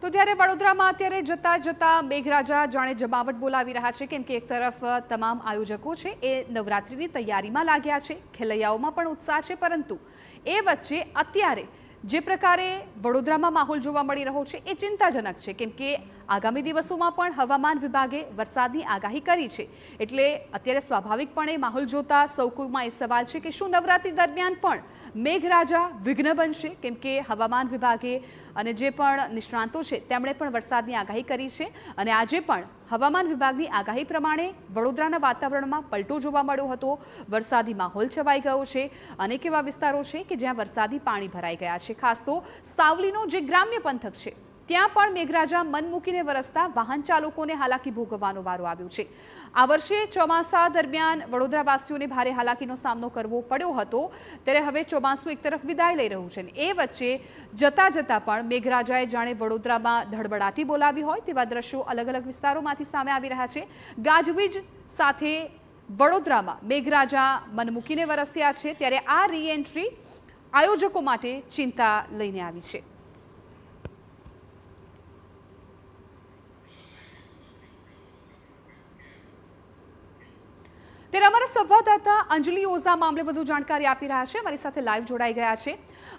તો ત્યારે વડોદરામાં અત્યારે જતા જતા મેઘરાજા જાણે જમાવટ બોલાવી રહ્યા છે, કેમ કે એક તરફ તમામ આયોજકો છે એ નવરાત્રિની તૈયારીમાં લાગ્યા છે, ખેલૈયાઓમાં પણ ઉત્સાહ છે, પરંતુ એ વચ્ચે અત્યારે જે પ્રકારે વડોદરામાં માહોલ જોવા મળી રહ્યો છે એ ચિંતાજનક છે, કેમ કે આગામી દિવસોમાં પણ હવામાન વિભાગે વરસાદની આગાહી કરી છે। એટલે અત્યારે સ્વાભાવિકપણે માહોલ જોતા સૌ કોઈમાં એ સવાલ છે કે શું નવરાત્રી દરમિયાન પણ મેઘરાજા વિઘ્ન બનશે, કેમ કે હવામાન વિભાગે અને જે પણ નિષ્ણાંતો છે તેમણે પણ વરસાદની આગાહી કરી છે અને આજે પણ હવામાન વિભાગની આગાહી પ્રમાણે વડોદરાના વાતાવરણમાં પલટો જોવા મળ્યો હતો। વરસાદી માહોલ છવાઈ ગયો છે, અનેક એવા વિસ્તારો છે કે જ્યાં વરસાદી પાણી ભરાઈ ગયા છે। ખાસ તો સાવલીનો જે ગ્રામ્ય પંથક છે ત્યાં પણ મેઘરાજા મન મૂકીને વરસતા વાહન ચાલકોને હાલાકી ભોગવવાનો વારો આવ્યો છે। આ વર્ષે ચોમાસા દરમિયાન વડોદરાવાસીઓને ભારે હાલાકીનો સામનો કરવો પડ્યો હતો, ત્યારે હવે ચોમાસું એક તરફ વિદાય લઈ રહ્યું છે અને એ વચ્ચે જતા જતા પણ મેઘરાજાએ જાણે વડોદરામાં ધડબડાટી બોલાવી હોય તેવા દ્રશ્યો અલગ અલગ વિસ્તારોમાંથી સામે આવી રહ્યા છે। ગાજવીજ સાથે વડોદરામાં મેઘરાજા મન મૂકીને વરસ્યા છે, ત્યારે આ રીએન્ટ્રી આયોજકો માટે ચિંતા લઈને આવી છે। ત્યારે અમારા સંવાદદાતા અંજલિ ઓઝા મામલે વધુ જાણકારી આપી રહ્યા છે, અમારી સાથે લાઈવ જોડાઈ ગયા છે।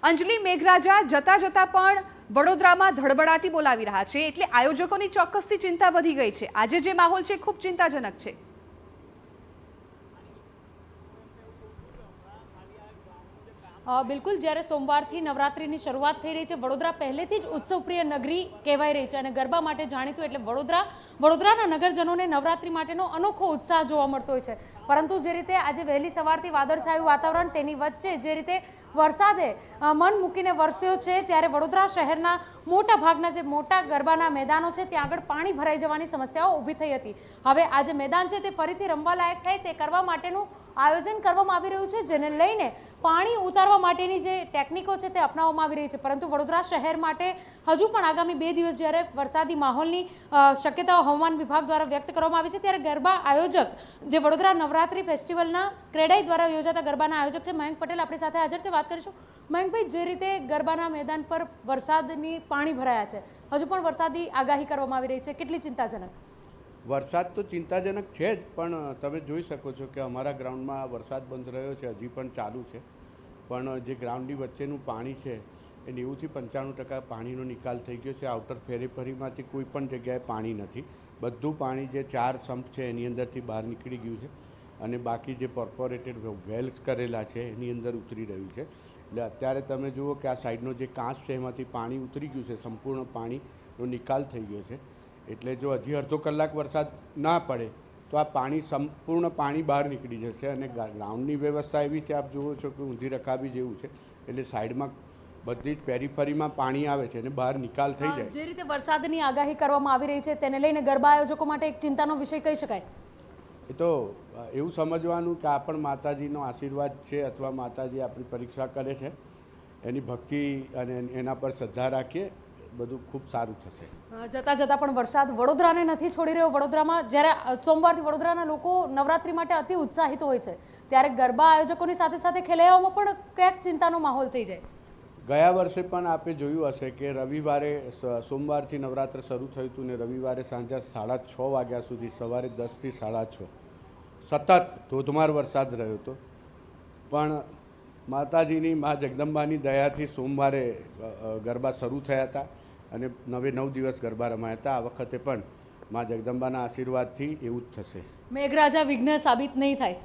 અંજલિ, મેઘરાજા જતા જતા પણ વડોદરામાં ધડબડાટી બોલાવી રહ્યા છે, એટલે આયોજકોની ચોક્કસથી ચિંતા વધી ગઈ છે। આજે જે માહોલ છે ખૂબ ચિંતાજનક છે। બિલકુલ, જ્યારે સોમવારથી નવરાત્રિની શરૂઆત થઈ રહી છે, વડોદરા પહેલેથી જ ઉત્સવપ્રિય નગરી કહેવાઈ રહી છે અને ગરબા માટે જાણીતું, એટલે વડોદરાના નગરજનોને નવરાત્રિ માટેનો અનોખો ઉત્સાહ જોવા મળતો હોય છે। પરંતુ જે રીતે આજે વહેલી સવારથી વાદળછાયું વાતાવરણ, તેની વચ્ચે જે રીતે વરસાદે મન મૂકીને વરસ્યો છે, ત્યારે વડોદરા શહેરના મોટા ભાગના જે મોટા ગરબાના મેદાનો છે ત્યાં આગળ પાણી ભરાઈ જવાની સમસ્યાઓ ઊભી થઈ હતી। હવે આ જે મેદાન છે તે ફરીથી રમવા લાયક થાય તે કરવા માટેનું આયોજન કરવામાં આવી રહ્યું છે, જેને લઈને પાણી ઉતારવા માટેની જે ટેકનિકો છે તે અપનાવવામાં આવી રહી છે। પરંતુ વડોદરા શહેર માટે હજુ પણ આગામી 2 દિવસ જ્યારે વરસાદી માહોલની શક્યતાઓ હવામાન વિભાગ દ્વારા વ્યક્ત કરવામાં આવી છે, ત્યારે ગરબા આયોજક જે વડોદરા નવરાત્રી ફેસ્ટિવલના ક્રેડાઈ દ્વારા યોજાતા ગરબાના આયોજક છે મયંક પટેલ આપણી સાથે હાજર છે, વાત કરીશું। મયંકભાઈ, જે રીતે ગરબાના મેદાન પર વરસાદની પાણી ભરાયા છે, હજુ પણ વરસાદી આગાહી કરવામાં આવી રહી છે, કેટલી ચિંતાજનક? વરસાદ તો ચિંતાજનક છે જ, પણ તમે જોઈ શકો છો કે અમારા ગ્રાઉન્ડમાં વરસાદ બંધ રહ્યો છે, હજી પણ ચાલુ છે, પણ જે ગ્રાઉન્ડની વચ્ચેનું પાણી છે એ 90થી 95% પાણીનો નિકાલ થઈ ગયો છે। આઉટર ફેરીફરીમાંથી કોઈ પણ જગ્યાએ પાણી નથી, બધું પાણી જે 4 સંપ છે એની અંદરથી બહાર નીકળી ગયું છે અને બાકી જે કોર્પોરેટેડ વેલ્સ કરેલા છે એની અંદર ઉતરી રહ્યું છે। એટલે અત્યારે તમે જુઓ કે આ સાઈડનો જે કાંચ છે એમાંથી પાણી ઉતરી ગયું છે, સંપૂર્ણ પાણીનો નિકાલ થઈ ગયો છે। એટલે જો હજી અડધો કલાક વરસાદ ના પડે તો આ પાણી સંપૂર્ણ પાણી બહાર નીકળી જશે અને ગ્રાઉન્ડની વ્યવસ્થા એવી છે, આપ જુઓ છો કે ઊંધી રકાબી જેવું છે, એટલે સાઈડમાં બધી જ પેરીફરીમાં પાણી આવે છે અને બહાર નિકાલ થઈ જાય। જે રીતે વરસાદની આગાહી કરવામાં આવી રહી છે તેને લઈને ગરબા આયોજકો માટે એક ચિંતાનો વિષય કહી શકાય? એ તો એવું સમજવાનું કે આ પણ માતાજીનો આશીર્વાદ છે અથવા માતાજી આપણી પરીક્ષા કરે છે, એની ભક્તિ અને એના પર શ્રદ્ધા રાખીએ, બધું ખૂબ સારું થશે। જતા જતા પણ વરસાદ વડોદરાને નથી છોડી રહ્યો। વડોદરામાં જ્યારે સોમવારથી વડોદરાના લોકો નવરાત્રી માટે અતિ ઉત્સાહિત હોય છે, ત્યારે ગરબા આયોજકોની સાથે સાથે ખેલૈયાઓમાં પણ ક્યાંક ચિંતાનો માહોલ થઈ જાય। ગયા વર્ષે પણ આપે જોયું હશે કે રવિવારે સોમવારથી નવરાત્ર શરૂ થયું હતું ને રવિવારે સાંજે 6:30 વાગ્યા સુધી, સવારે 10થી 6:30 સતત ધોધમાર વરસાદ રહ્યો હતો, પણ માતાજીની મા જગદંબાની દયાથી સોમવારે ગરબા શરૂ થયા હતા અને 9 દિવસ ગરબા રમાયા હતા। આ વખતે પણ મા જગદંબાના આશીર્વાદથી એવું જ થશે। મેઘરાજા વિઘ્ન સાબિત નહીં થાય?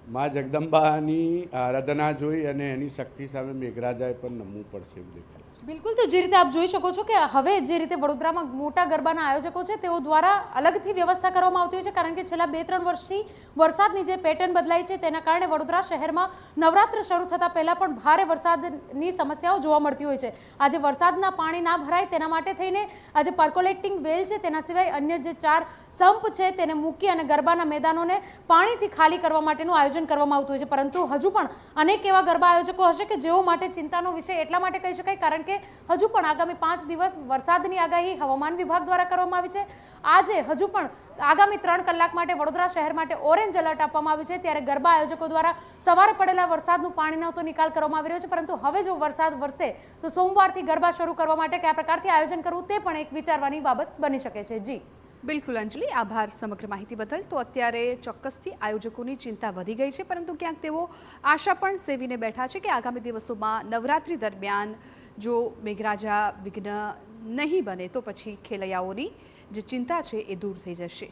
મા જગદંબાની આરાધના જોઈ અને એની શક્તિ સામે મેઘરાજાએ પણ નમવું પડશે એવું દેખાય। બિલકુલ, તો જે રીતે આપ જોઈ શકો છો કે હવે જે રીતે વડોદરામાં મોટા ગરબાના આયોજકો છે તેઓ દ્વારા અલગથી વ્યવસ્થા કરવામાં આવતી હોય છે, કારણ કે છેલ્લા 2-3 વર્ષથી વરસાદની જે પેટર્ન બદલાઈ છે તેના કારણે વડોદરા શહેરમાં નવરાત્ર શરૂ થતાં પહેલાં પણ ભારે વરસાદની સમસ્યાઓ જોવા મળતી હોય છે। આજે વરસાદના પાણી ના ભરાય તેના માટે થઈને આજે પર્કોલેટિંગ વેલ છે, તેના સિવાય અન્ય જે 4 સંપ છે તેને મૂકી અને ગરબાના મેદાનોને પાણીથી ખાલી કરવા માટેનું આયોજન કરવામાં આવતું હોય છે। પરંતુ હજુ પણ અનેક એવા ગરબા આયોજકો હશે કે જેઓ માટે ચિંતાનો વિષય એટલા માટે કહી શકાય, કારણ કે કે હજુ પણ આગામી 5 દિવસ વરસાદની આગાહી હવામાન વિભાગ દ્વારા કરવામાં આવી છે. આજે હજુ પણ આગામી 3 કલાક માટે વડોદરા શહેર માટે ઓરેન્જ એલર્ટ આપવામાં આવ્યું છે. ત્યારે ગરબા આયોજકો દ્વારા સવારે પડેલા વરસાદનું પાણીનો તો નિકાલ કરવામાં આવી રહ્યો છે, પરંતુ હવે જો વરસાદ વરસે તો સોમવારથી ગરબા શરૂ કરવા માટે કયા પ્રકારથી આયોજન કરવું તે પણ એક વિચારવાની બાબત બની શકે છે. જી બિલકુલ અંજલિ, આભાર સમગ્ર માહિતી બદલ. તો અત્યારે ચોક્કસથી આયોજકોની ચિંતા વધી ગઈ છે, પરંતુ ક્યાંક તેઓ આશા પણ સેવીને બેઠા છે કે આગામી દિવસોમાં નવરાત્રી દરમિયાન જો મેઘરાજા વિઘ્ન નહીં બને તો પછી ખેલૈયાઓની જે ચિંતા છે એ દૂર થઈ જશે.